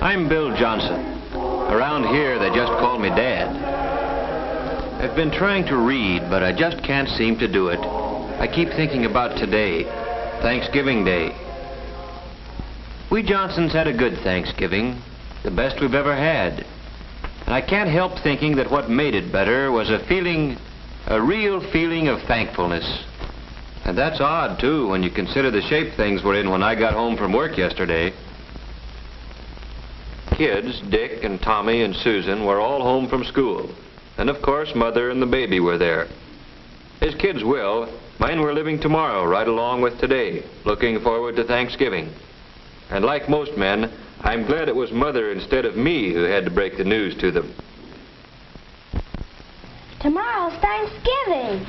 I'm Bill Johnson. Around here, they just call me Dad. I've been trying to read, but I just can't seem to do it. I keep thinking about today, Thanksgiving Day. We Johnsons had a good Thanksgiving, the best we've ever had. And I can't help thinking that what made it better was a real feeling of thankfulness. And that's odd, too, when you consider the shape things were in when I got home from work yesterday. Kids, Dick and Tommy and Susan, were all home from school. And of course, Mother and the baby were there. As kids will, mine were living tomorrow right along with today, looking forward to Thanksgiving. And like most men, I'm glad it was Mother instead of me who had to break the news to them. Tomorrow's Thanksgiving.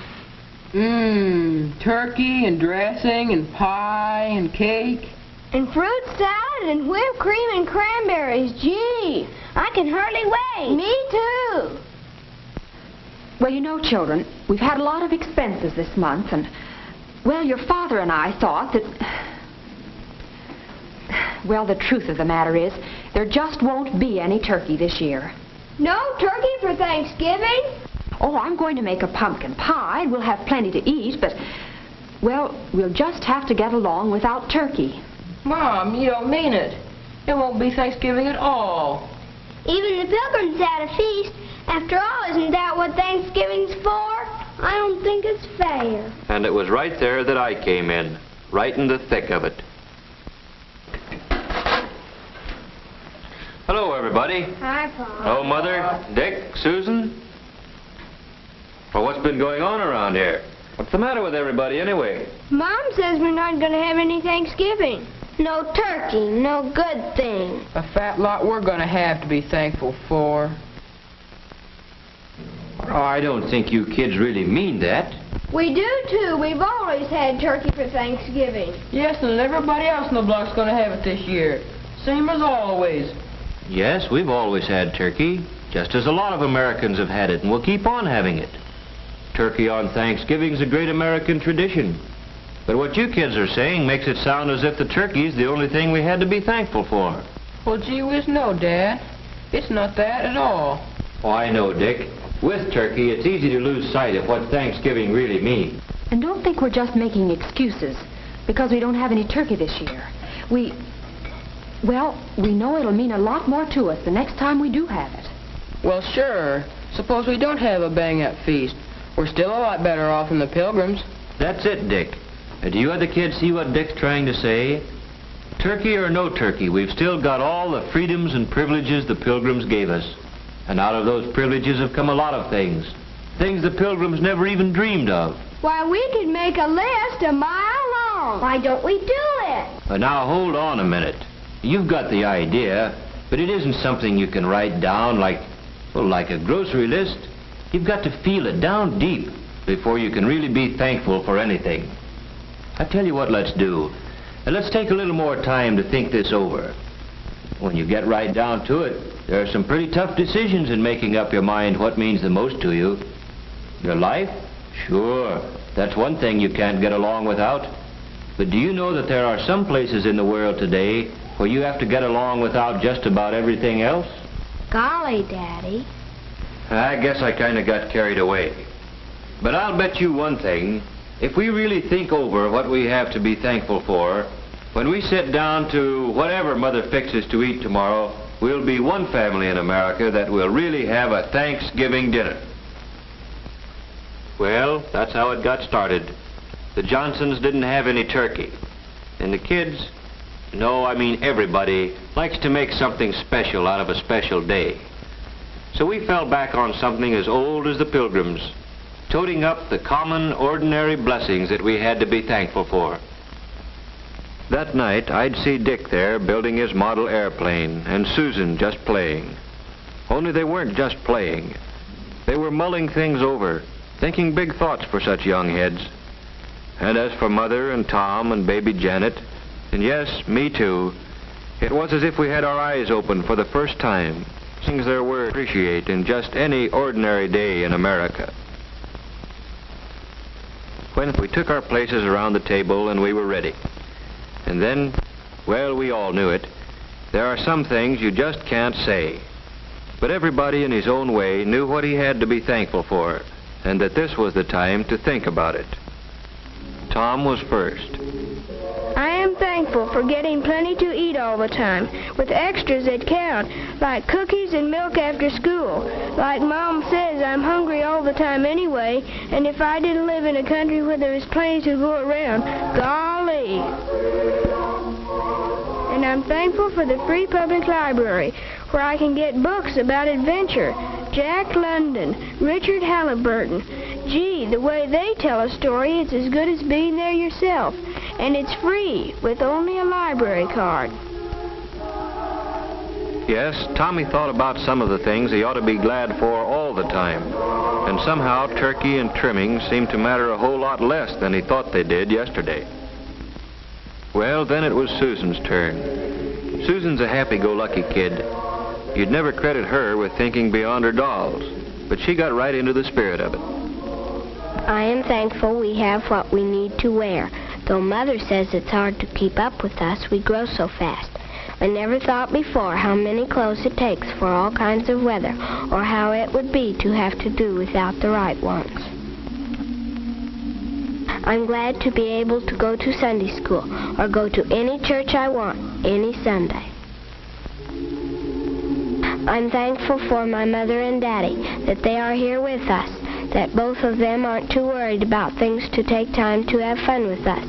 Turkey and dressing and pie and cake. And fruit salad and whipped cream and cranberries. Gee, I can hardly wait. Me too. Well, you know, children, we've had a lot of expenses this month, and, well, your father and I thought that... Well, the truth of the matter is, there just won't be any turkey this year. No turkey for Thanksgiving? Oh, I'm going to make a pumpkin pie. We'll have plenty to eat, but, well, we'll just have to get along without turkey. Mom, you don't mean it. It won't be Thanksgiving at all. Even the Pilgrims had a feast. After all, isn't that what Thanksgiving's for? I don't think it's fair. And it was right there that I came in, right in the thick of it. Hello, everybody. Hi, Pop. Hello, Mother, Dick, Susan. Well, what's been going on around here? What's the matter with everybody, anyway? Mom says we're not going to have any Thanksgiving. No turkey, no good thing. A fat lot we're going to have to be thankful for. Oh, I don't think you kids really mean that. We do, too. We've always had turkey for Thanksgiving. Yes, and everybody else in the block's going to have it this year. Same as always. Yes, we've always had turkey, just as a lot of Americans have had it, and we'll keep on having it. Turkey on Thanksgiving's a great American tradition. But what you kids are saying makes it sound as if the turkey's the only thing we had to be thankful for. Well, gee whiz, no, Dad. It's not that at all. Oh, I know, Dick. With turkey, it's easy to lose sight of what Thanksgiving really means. And don't think we're just making excuses because we don't have any turkey this year. We know it'll mean a lot more to us the next time we do have it. Well, sure. Suppose we don't have a bang-up feast. We're still a lot better off than the Pilgrims. That's it, Dick. Do you other kids see what Dick's trying to say? Turkey or no turkey, we've still got all the freedoms and privileges the Pilgrims gave us. And out of those privileges have come a lot of things. Things the Pilgrims never even dreamed of. Why, we could make a list a mile long. Why don't we do it? But now, hold on a minute. You've got the idea, but it isn't something you can write down like a grocery list. You've got to feel it down deep before you can really be thankful for anything. I tell you what let's do. Let's take a little more time to think this over. When you get right down to it, there are some pretty tough decisions in making up your mind what means the most to you. Your life? Sure, that's one thing you can't get along without. But do you know that there are some places in the world today where you have to get along without just about everything else? Golly, Daddy. I guess I kind of got carried away. But I'll bet you one thing. If we really think over what we have to be thankful for, when we sit down to whatever Mother fixes to eat tomorrow, we'll be one family in America that will really have a Thanksgiving dinner. Well, that's how it got started. The Johnsons didn't have any turkey. And the kids, no, I mean everybody, likes to make something special out of a special day. So we fell back on something as old as the Pilgrims, toting up the common, ordinary blessings that we had to be thankful for. That night, I'd see Dick there building his model airplane, and Susan just playing. Only they weren't just playing. They were mulling things over, thinking big thoughts for such young heads. And as for Mother and Tom and baby Janet, and yes, me too, it was as if we had our eyes open for the first time. Things there were to appreciate in just any ordinary day in America. When we took our places around the table and we were ready. And then, well, we all knew it. There are some things you just can't say. But everybody in his own way knew what he had to be thankful for, and that this was the time to think about it. Tom was first. I am thankful for getting plenty to eat all the time, with extras that count, like cookies and milk after school. Like Mom says, I'm hungry all the time anyway, and if I didn't live in a country where there was plenty to go around, golly. And I'm thankful for the free public library, where I can get books about adventure. Jack London, Richard Halliburton. Gee, the way they tell a story, it's as good as being there yourself. And it's free, with only a library card. Yes, Tommy thought about some of the things he ought to be glad for all the time. And somehow turkey and trimming seemed to matter a whole lot less than he thought they did yesterday. Well, then it was Susan's turn. Susan's a happy-go-lucky kid. You'd never credit her with thinking beyond her dolls, but she got right into the spirit of it. I am thankful we have what we need to wear. Though Mother says it's hard to keep up with us, we grow so fast. I never thought before how many clothes it takes for all kinds of weather, or how it would be to have to do without the right ones. I'm glad to be able to go to Sunday school, or go to any church I want, any Sunday. I'm thankful for my mother and daddy, that they are here with us, that both of them aren't too worried about things to take time to have fun with us.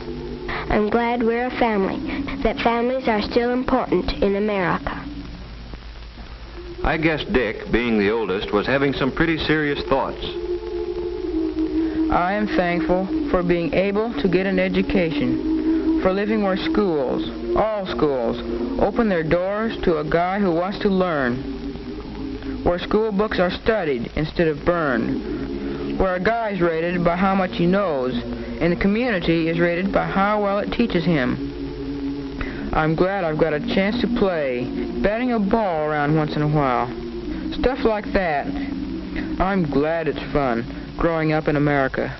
I'm glad we're a family, that families are still important in America. I guess Dick, being the oldest, was having some pretty serious thoughts. I am thankful for being able to get an education, for living where schools, all schools, open their doors to a guy who wants to learn, where school books are studied instead of burned, where a guy is rated by how much he knows, and the community is rated by how well it teaches him. I'm glad I've got a chance to play, batting a ball around once in a while. Stuff like that. I'm glad it's fun, growing up in America.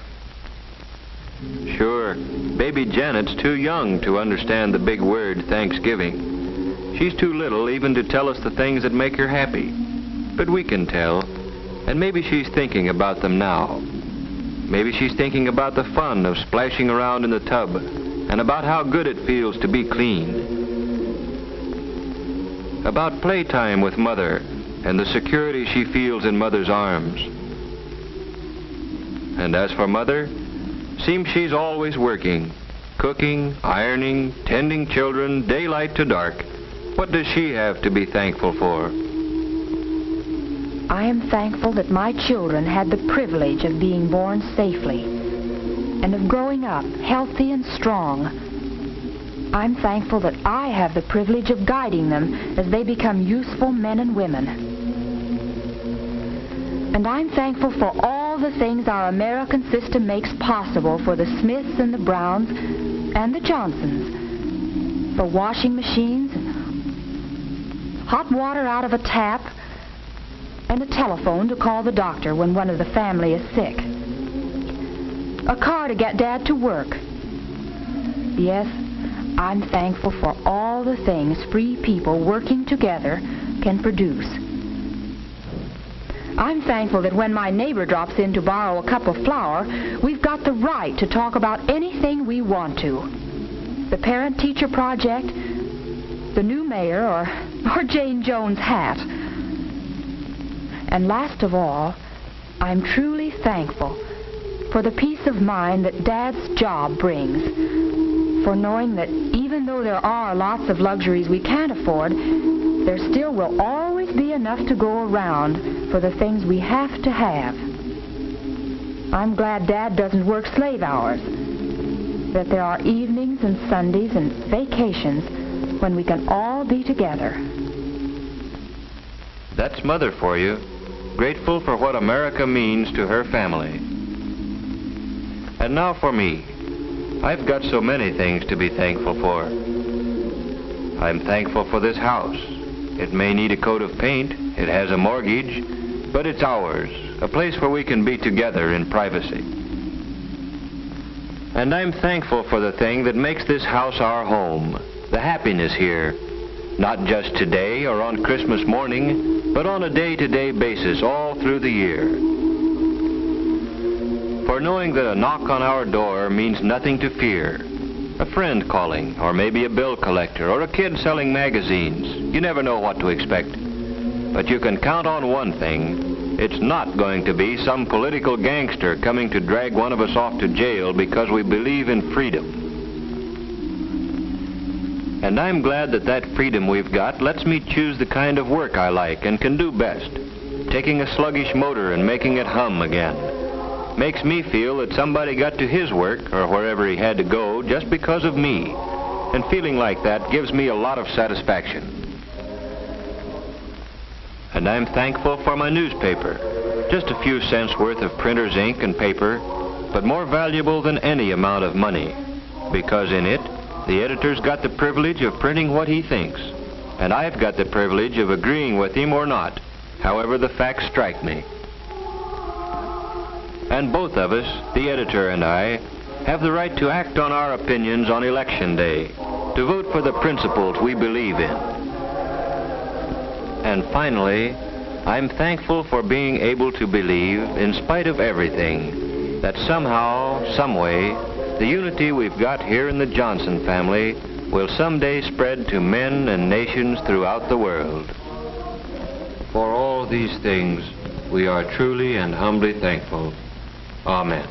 Sure, baby Janet's too young to understand the big word Thanksgiving. She's too little even to tell us the things that make her happy. But we can tell, and maybe she's thinking about them now. Maybe she's thinking about the fun of splashing around in the tub, and about how good it feels to be clean. About playtime with Mother, and the security she feels in Mother's arms. And as for Mother, seems she's always working, cooking, ironing, tending children, daylight to dark. What does she have to be thankful for? I am thankful that my children had the privilege of being born safely and of growing up healthy and strong. I'm thankful that I have the privilege of guiding them as they become useful men and women. And I'm thankful for all the things our American system makes possible for the Smiths and the Browns and the Johnsons. For washing machines, hot water out of a tap, and a telephone to call the doctor when one of the family is sick. A car to get Dad to work. Yes, I'm thankful for all the things free people working together can produce. I'm thankful that when my neighbor drops in to borrow a cup of flour, we've got the right to talk about anything we want to. The parent-teacher project, the new mayor, or Jane Jones' hat. And last of all, I'm truly thankful for the peace of mind that Dad's job brings, for knowing that even though there are lots of luxuries we can't afford, there still will always be enough to go around for the things we have to have. I'm glad Dad doesn't work slave hours, that there are evenings and Sundays and vacations when we can all be together. That's Mother for you, grateful for what America means to her family. And now for me. I've got so many things to be thankful for. I'm thankful for this house. It may need a coat of paint, it has a mortgage, but it's ours, a place where we can be together in privacy. And I'm thankful for the thing that makes this house our home, the happiness here, Not just today or on Christmas morning, but on a day-to-day basis all through the year. For knowing that a knock on our door means nothing to fear. A friend calling, or maybe a bill collector, or a kid selling magazines. You never know what to expect. But you can count on one thing. It's not going to be some political gangster coming to drag one of us off to jail because we believe in freedom. And I'm glad that that freedom we've got lets me choose the kind of work I like and can do best. Taking a sluggish motor and making it hum again. Makes me feel that somebody got to his work, or wherever he had to go, just because of me. And feeling like that gives me a lot of satisfaction. And I'm thankful for my newspaper. Just a few cents worth of printer's ink and paper, but more valuable than any amount of money. Because in it, the editor's got the privilege of printing what he thinks. And I've got the privilege of agreeing with him or not, however the facts strike me. And both of us, the editor and I, have the right to act on our opinions on Election Day, to vote for the principles we believe in. And finally, I'm thankful for being able to believe, in spite of everything, that somehow, someway, the unity we've got here in the Johnson family will someday spread to men and nations throughout the world. For all these things, we are truly and humbly thankful. Amen.